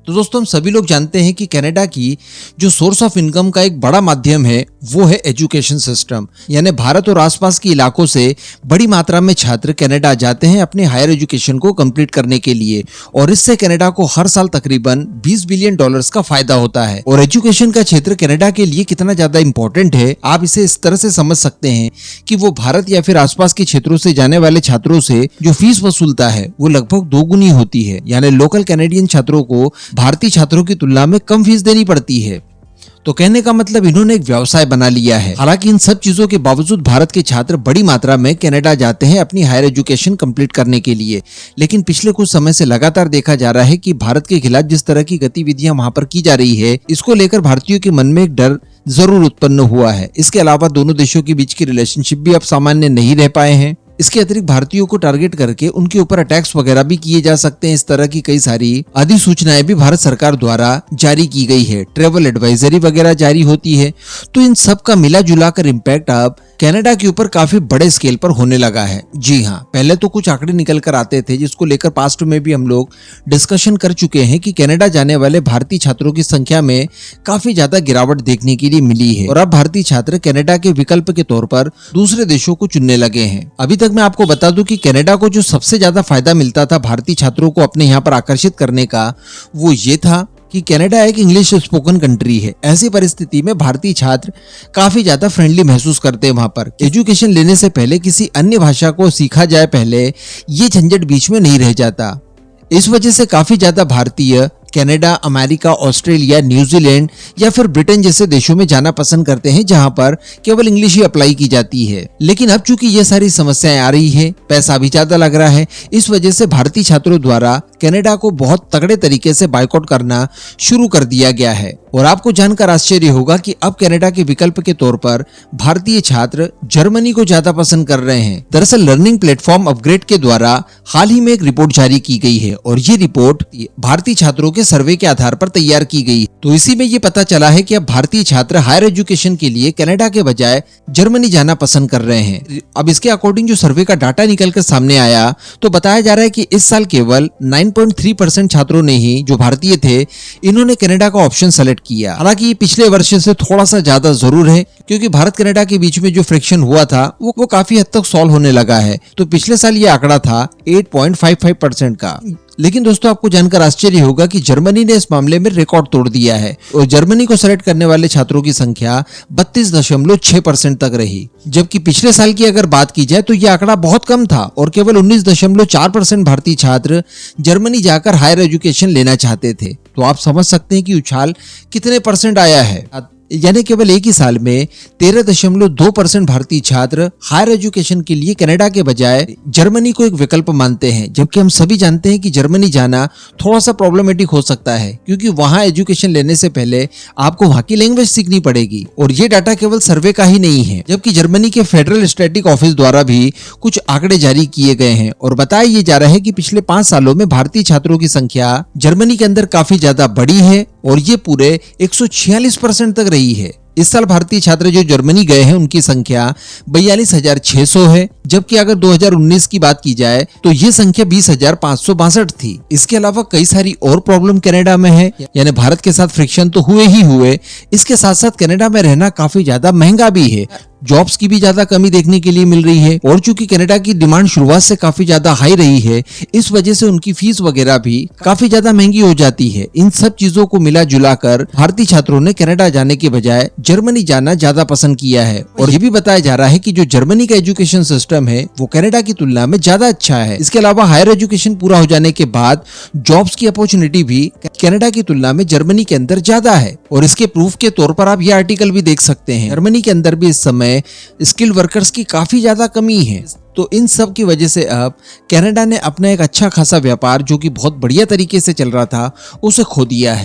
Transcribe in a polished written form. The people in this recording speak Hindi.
तो दोस्तों हम सभी लोग जानते हैं कि कनाडा की जो सोर्स ऑफ इनकम का एक बड़ा माध्यम है वो है एजुकेशन सिस्टम। यानी भारत और आसपास के इलाकों से बड़ी मात्रा में छात्र कनाडा जाते हैं अपने हायर एजुकेशन को कंप्लीट करने के लिए और इससे कनाडा को हर साल तकरीबन $20 बिलियन का फायदा होता है। और एजुकेशन का क्षेत्र कनाडा के लिए कितना ज्यादा इंपॉर्टेंट है आप इसे इस तरह से समझ सकते हैं कि वो भारत या फिर आसपास के क्षेत्रों से जाने वाले छात्रों से जो फीस वसूलता है वो लगभग 2 गुनी होती है। यानी लोकल कैनेडियन छात्रों को भारतीय छात्रों की तुलना में कम फीस देनी पड़ती है। तो कहने का मतलब इन्होंने एक व्यवसाय बना लिया है। हालांकि इन सब चीजों के बावजूद भारत के छात्र बड़ी मात्रा में कनाडा जाते हैं अपनी हायर एजुकेशन कंप्लीट करने के लिए। लेकिन पिछले कुछ समय से लगातार देखा जा रहा है कि भारत के खिलाफ जिस तरह की गतिविधियां वहां पर की जा रही है, इसको लेकर भारतीयों के मन में एक डर जरूर उत्पन्न हुआ है। इसके अलावा दोनों देशों के बीच की रिलेशनशिप भी अब सामान्य नहीं रह पाए हैं। इसके अतिरिक्त भारतीयों को टारगेट करके उनके ऊपर अटैक्स वगैरह भी किए जा सकते हैं। इस तरह की कई सारी अधिसूचनाएं भी भारत सरकार द्वारा जारी की गई है, ट्रेवल एडवाइजरी वगैरह जारी होती है। तो इन सब का मिला जुला कर इम्पैक्ट अब कनाडा के ऊपर काफी बड़े स्केल पर होने लगा है। जी हाँ, पहले तो कुछ आंकड़े निकल कर आते थे जिसको लेकर पास्ट में भी हम लोग डिस्कशन कर चुके हैं कि कनाडा जाने वाले भारतीय छात्रों की संख्या में काफी ज्यादा गिरावट देखने के लिए मिली है और अब भारतीय छात्र कनाडा के विकल्प के तौर पर दूसरे देशों को चुनने लगे हैं। अभी तक मैं आपको बता दूं कि कनाडा को जो सबसे ज्यादा फायदा मिलता था भारतीय छात्रों को अपने यहाँ पर आकर्षित करने का वो ये था कि कनाडा एक इंग्लिश स्पोकन कंट्री है। ऐसी परिस्थिति में भारतीय छात्र काफी ज्यादा फ्रेंडली महसूस करते हैं। वहां पर एजुकेशन लेने से पहले किसी अन्य भाषा को सीखा जाए, पहले ये झंझट बीच में नहीं रह जाता। इस वजह से काफी ज्यादा भारतीय कनाडा, अमेरिका, ऑस्ट्रेलिया, न्यूजीलैंड या फिर ब्रिटेन जैसे देशों में जाना पसंद करते हैं जहां पर केवल इंग्लिश ही अप्लाई की जाती है। लेकिन अब चूंकि ये सारी समस्याएं आ रही है, पैसा भी ज्यादा लग रहा है, इस वजह से भारतीय छात्रों द्वारा कनाडा को बहुत तगड़े तरीके से बायकॉट करना शुरू कर दिया गया है। और आपको जानकर आश्चर्य होगा कि अब कनाडा के विकल्प के तौर पर भारतीय छात्र जर्मनी को ज्यादा पसंद कर रहे हैं। दरअसल लर्निंग प्लेटफॉर्म अपग्रेड के द्वारा हाल ही में एक रिपोर्ट जारी की गई है और ये रिपोर्ट भारतीय छात्रों के सर्वे के आधार पर तैयार की गई। तो इसी में ये पता चला है कि अब भारतीय छात्र हायर एजुकेशन के लिए कनाडा के बजाय जर्मनी जाना पसंद कर रहे हैं। अब इसके अकॉर्डिंग जो सर्वे का डाटा निकल कर सामने आया तो बताया जा रहा है कि इस साल केवल 9.3% छात्रों ने ही, जो भारतीय थे, इन्होंने कनाडा का ऑप्शन सेलेक्ट किया। हालांकि ये पिछले वर्ष से थोड़ा सा ज्यादा जरूर है क्योंकि भारत कनाडा के बीच में जो फ्रिक्शन हुआ था वो काफी हद तक सॉल्व होने लगा है। तो पिछले साल ये आंकड़ा था 8.55% का। लेकिन दोस्तों आपको जानकर आश्चर्य होगा कि जर्मनी ने इस मामले में रिकॉर्ड तोड़ दिया है और जर्मनी को सेलेक्ट करने वाले छात्रों की संख्या 32.6% तक रही। जबकि पिछले साल की अगर बात की जाए तो यह आंकड़ा बहुत कम था और केवल 19.4% भारतीय छात्र जर्मनी जाकर हायर एजुकेशन लेना चाहते थे। तो आप समझ सकते हैं कि उछाल कितने परसेंट आया है। यानी केवल एक ही साल में 13.2% भारतीय छात्र हायर एजुकेशन के लिए कनाडा के बजाय जर्मनी को एक विकल्प मानते हैं। जबकि हम सभी जानते हैं कि जर्मनी जाना थोड़ा सा प्रॉब्लमेटिक हो सकता है क्योंकि वहां एजुकेशन लेने से पहले आपको वहां की लैंग्वेज सीखनी पड़ेगी। और ये डाटा केवल सर्वे का ही नहीं है, जबकि जर्मनी के फेडरल स्टैटिक ऑफिस द्वारा भी कुछ आंकड़े जारी किए गए हैं और बताया ये जा रहा है कि पिछले 5 सालों में भारतीय छात्रों की संख्या जर्मनी के अंदर काफी ज्यादा बढ़ी है और ये पूरे 146% तक रही है। इस साल भारतीय छात्र जो जर्मनी गए हैं उनकी संख्या 42,600 है, जबकि अगर 2019 की बात की जाए तो ये संख्या 20,562 थी। इसके अलावा कई सारी और प्रॉब्लम कनाडा में है। यानी भारत के साथ फ्रिक्शन तो हुए ही हुए, इसके साथ साथ कनाडा में रहना काफी ज्यादा महंगा भी है। जॉब्स की भी ज्यादा कमी देखने के लिए मिल रही है और चूंकि कनाडा की डिमांड शुरुआत से काफी ज्यादा हाई रही है, इस वजह से उनकी फीस वगैरह भी काफी ज्यादा महंगी हो जाती है। इन सब चीजों को मिला जुला कर भारतीय छात्रों ने कनाडा जाने के बजाय जर्मनी जाना ज्यादा पसंद किया है। और ये भी बताया जा रहा है कि जो जर्मनी का एजुकेशन सिस्टम है वो कनाडा की तुलना में ज्यादा अच्छा है। इसके अलावा हायर एजुकेशन पूरा हो जाने के बाद जॉब्स की अपॉर्चुनिटी भी कनाडा की तुलना में जर्मनी के अंदर ज्यादा है। और इसके प्रूफ के तौर पर आप ये आर्टिकल भी देख सकते हैं, जर्मनी के अंदर भी इस समय स्किल्ड वर्कर्स की काफी ज्यादा कमी है। तो इन सब की वजह से अब कनाडा ने अपना एक अच्छा खासा व्यापार जो कि बहुत बढ़िया तरीके से चल रहा था उसे खो दिया है।